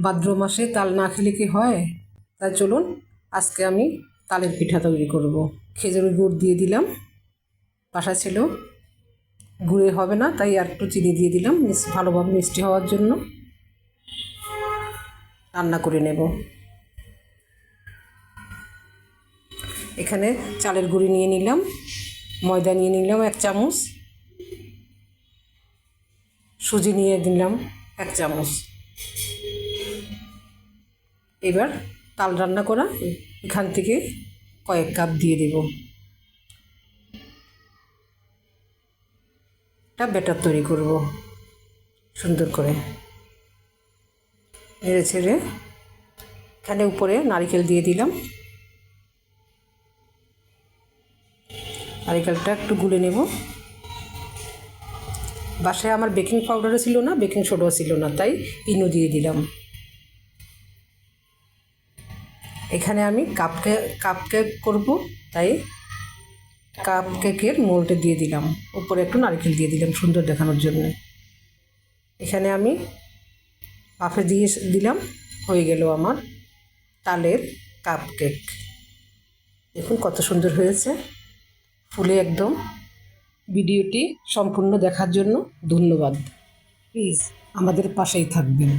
ভাদ্র মাসে তাল না খেলে কি হয়? তাই চলুন আজকে আমি তালের পিঠা তৈরি করব। খেজুরের গুড় দিয়ে দিলাম, বাসায় ছিল, গুড়ে হবে না তাই আর একটু চিনি দিয়ে দিলাম ভালোভাবে মিষ্টি হওয়ার জন্য। রান্না করে নেব। এখানে চালের গুঁড়ি নিয়ে নিলাম, ময়দা নিয়ে নিলাম 1 চামচ, সুজি নিয়ে দিলাম 1 চামচ। এবার তাল রান্না করা এখান থেকে কয়েক কাপ দিয়ে দেব। একটা ব্যাটার তৈরি করব সুন্দর করে। নেড়ে ছেড়ে এখানে উপরে নারকেল দিয়ে দিলাম। নারকেলটা একটু গুলে নেব। বাসায় আমার বেকিং পাউডারও ছিল না, বেকিং সোডাও ছিল না, তাই ইনো দিয়ে দিলাম। এখানে আমি কাপ কেক করব, তাই কাপ কেকের মোল্ডে দিয়ে দিলাম। উপরে একটু নারকেল দিয়ে দিলাম সুন্দর দেখানোর জন্য। এখানে আমি পাফে দিয়ে দিলাম। হয়ে গেল আমার তালের কাপ কেক। দেখুন কত সুন্দর হয়েছে, ফুলে একদম। ভিডিওটি সম্পূর্ণ দেখার জন্য ধন্যবাদ। প্লিজ আমাদের পাশেই থাকবেন।